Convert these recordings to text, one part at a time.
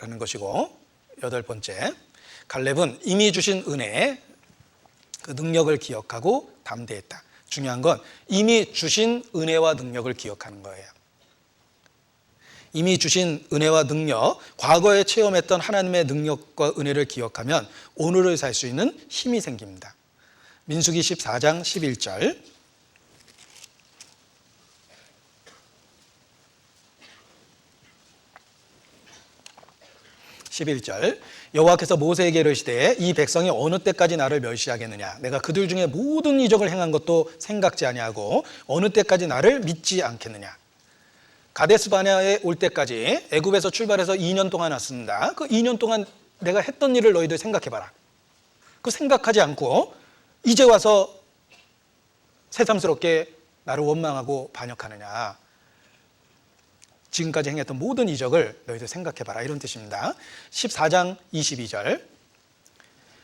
있다라는 것이고, 여덟 번째, 갈렙은 이미 주신 은혜, 그 능력을 기억하고 담대했다. 중요한 건 이미 주신 은혜와 능력을 기억하는 거예요. 이미 주신 은혜와 능력, 과거에 체험했던 하나님의 능력과 은혜를 기억하면 오늘을 살 수 있는 힘이 생깁니다. 민수기 14장 11절, 11절, 여호와께서 모세에게 이르시되 이 백성이 어느 때까지 나를 멸시하겠느냐. 내가 그들 중에 모든 이적을 행한 것도 생각지 아니하고 어느 때까지 나를 믿지 않겠느냐. 가데스 바네아에 올 때까지 애굽에서 출발해서 2년 동안 왔습니다. 그 2년 동안 내가 했던 일을 너희들 생각해봐라. 그 생각하지 않고 이제 와서 새삼스럽게 나를 원망하고 반역하느냐. 지금까지 행했던 모든 이적을 너희들 생각해봐라, 이런 뜻입니다. 14장 22절,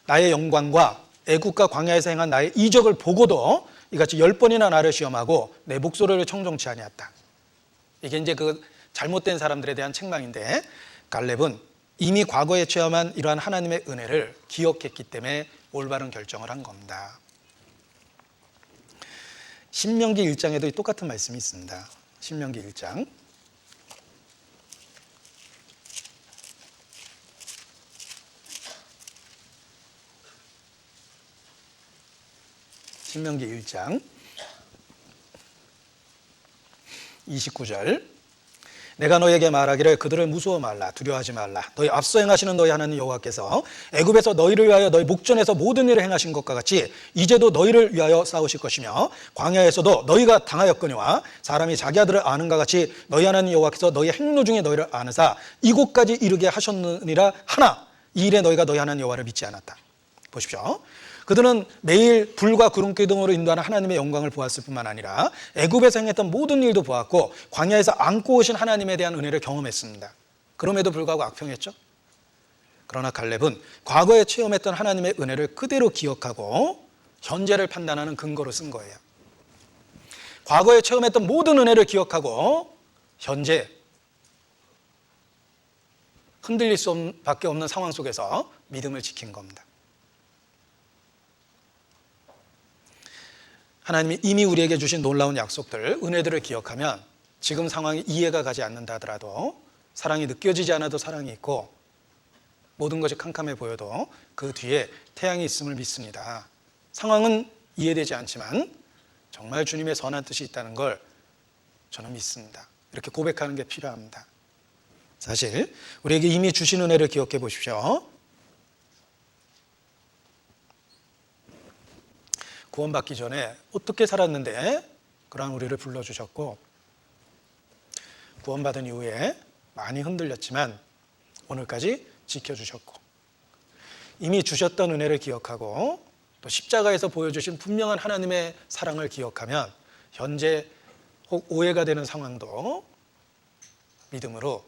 나의 영광과 애국과 광야에서 행한 나의 이적을 보고도 이같이 10번이나 나를 시험하고 내 목소리를 청종치 아니했다. 이게 이제 그 잘못된 사람들에 대한 책망인데, 갈렙은 이미 과거에 체험한 이러한 하나님의 은혜를 기억했기 때문에 올바른 결정을 한 겁니다. 신명기 1장에도 똑같은 말씀이 있습니다. 신명기 1장 신명기 1장 29절, 내가 너에게 말하기를 그들을 무서워 말라, 두려워하지 말라. 너희 앞서 행하시는 너희 하나님 여호와께서 애굽에서 너희를 위하여 너희 목전에서 모든 일을 행하신 것과 같이 이제도 너희를 위하여 싸우실 것이며 광야에서도 너희가 당하였거니와 사람이 자기 아들을 아는가 같이 너희 하나님 여호와께서 너희 행로 중에 너희를 아느사 이곳까지 이르게 하셨느니라 하나 이 일에 너희가 너희 하나님 여호와를 믿지 않았다. 보십시오. 그들은 매일 불과 구름 기둥으로 인도하는 하나님의 영광을 보았을 뿐만 아니라 애굽에서 행했던 모든 일도 보았고 광야에서 안고 오신 하나님에 대한 은혜를 경험했습니다. 그럼에도 불구하고 악평했죠. 그러나 갈렙은 과거에 체험했던 하나님의 은혜를 그대로 기억하고 현재를 판단하는 근거로 쓴 거예요. 과거에 체험했던 모든 은혜를 기억하고 현재 흔들릴 수밖에 없는 상황 속에서 믿음을 지킨 겁니다. 하나님이 이미 우리에게 주신 놀라운 약속들, 은혜들을 기억하면 지금 상황이 이해가 가지 않는다 하더라도, 사랑이 느껴지지 않아도 사랑이 있고 모든 것이 캄캄해 보여도 그 뒤에 태양이 있음을 믿습니다. 상황은 이해되지 않지만 정말 주님의 선한 뜻이 있다는 걸 저는 믿습니다. 이렇게 고백하는 게 필요합니다. 사실 우리에게 이미 주신 은혜를 기억해 보십시오. 구원받기 전에 어떻게 살았는데 그러한 우리를 불러주셨고, 구원받은 이후에 많이 흔들렸지만 오늘까지 지켜주셨고, 이미 주셨던 은혜를 기억하고 또 십자가에서 보여주신 분명한 하나님의 사랑을 기억하면 현재 혹 오해가 되는 상황도 믿음으로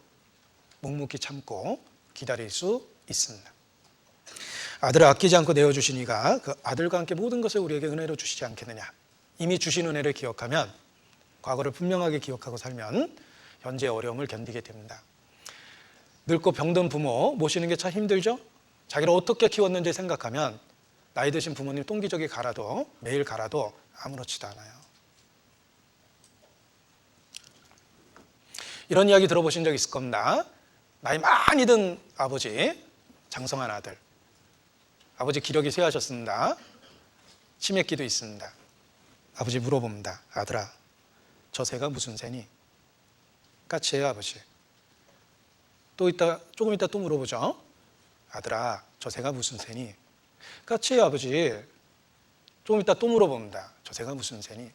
묵묵히 참고 기다릴 수 있습니다. 아들을 아끼지 않고 내어주신 이가 그 아들과 함께 모든 것을 우리에게 은혜로 주시지 않겠느냐. 이미 주신 은혜를 기억하면, 과거를 분명하게 기억하고 살면 현재의 어려움을 견디게 됩니다. 늙고 병든 부모 모시는 게 참 힘들죠. 자기를 어떻게 키웠는지 생각하면 나이 드신 부모님 똥기저귀 갈아도, 매일 갈아도 아무렇지도 않아요. 이런 이야기 들어보신 적 있을 겁니다. 나이 많이 든 아버지, 장성한 아들. 아버지 기력이 쇠하셨습니다. 치매기도 있습니다. 아버지 물어봅니다. 아들아, 저 새가 무슨 새니? 까치예요, 아버지. 조금 있다 또 물어보죠. 아들아, 저 새가 무슨 새니? 까치예요, 아버지. 조금 있다 또 물어봅니다. 저 새가 무슨 새니?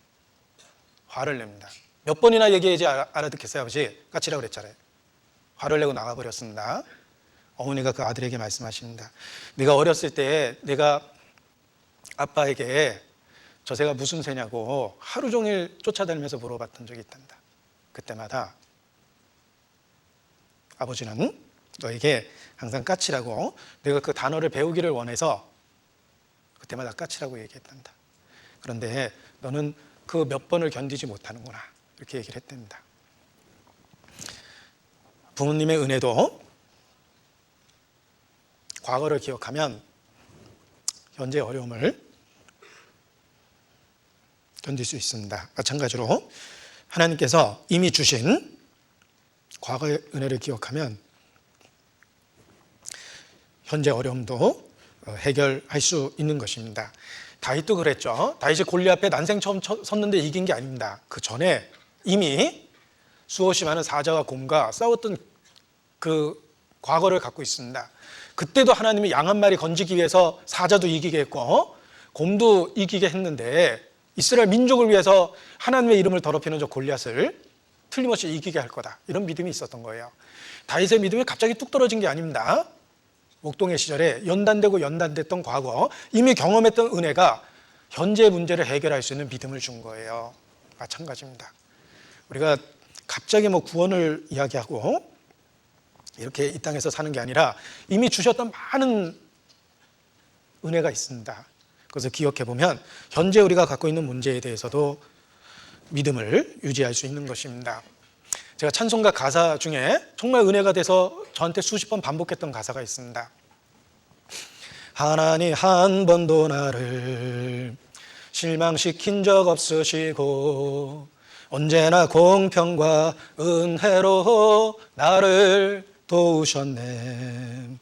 화를 냅니다. 몇 번이나 얘기해야지 알아듣겠어요, 아버지. 까치라고 그랬잖아요. 화를 내고 나가버렸습니다. 어머니가 그 아들에게 말씀하십니다. 네가 어렸을 때 내가 아빠에게 저 새가 무슨 새냐고 하루 종일 쫓아다니면서 물어봤던 적이 있단다. 그때마다 아버지는 너에게 항상 까치라고, 내가 그 단어를 배우기를 원해서 그때마다 까치라고 얘기했단다. 그런데 너는 그 몇 번을 견디지 못하는구나, 이렇게 얘기를 했답니다. 부모님의 은혜도 과거를 기억하면 현재 어려움을 견딜 수 있습니다. 마찬가지로 하나님께서 이미 주신 과거의 은혜를 기억하면 현재 어려움도 해결할 수 있는 것입니다. 다윗도 그랬죠. 다윗이 골리앗 앞에 난생 처음 섰는데 이긴 게 아닙니다. 그 전에 이미 수없이 많은 사자와 곰과 싸웠던 그 과거를 갖고 있습니다. 그때도 하나님이 양 한 마리 건지기 위해서 사자도 이기게 했고 곰도 이기게 했는데 이스라엘 민족을 위해서 하나님의 이름을 더럽히는 저 골리앗을 틀림없이 이기게 할 거다, 이런 믿음이 있었던 거예요. 다윗의 믿음이 갑자기 뚝 떨어진 게 아닙니다. 옥동의 시절에 연단되고 연단됐던 과거, 이미 경험했던 은혜가 현재의 문제를 해결할 수 있는 믿음을 준 거예요. 마찬가지입니다. 우리가 갑자기 구원을 이야기하고 이렇게 이 땅에서 사는 게 아니라 이미 주셨던 많은 은혜가 있습니다. 그래서 기억해 보면 현재 우리가 갖고 있는 문제에 대해서도 믿음을 유지할 수 있는 것입니다. 제가 찬송가 가사 중에 정말 은혜가 돼서 저한테 수십 번 반복했던 가사가 있습니다. 하나님 한 번도 나를 실망시킨 적 없으시고 언제나 공평과 은혜로 나를 도우셨네.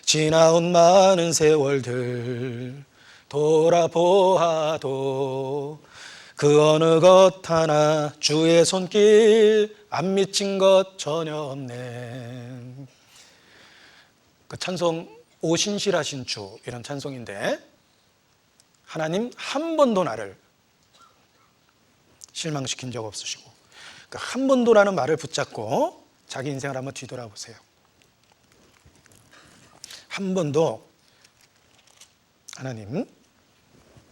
지나온 많은 세월들 돌아보아도 그 어느 것 하나 주의 손길 안 미친 것 전혀 없네. 그 찬송 오신실하신 주, 이런 찬송인데 하나님 한 번도 나를 실망시킨 적 없으시고, 그러니까 한 번도라는 말을 붙잡고 자기 인생을 한번 뒤돌아보세요. 한 번도 하나님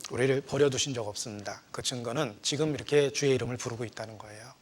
우리를 버려두신 적 없습니다. 그 증거는 지금 이렇게 주의 이름을 부르고 있다는 거예요.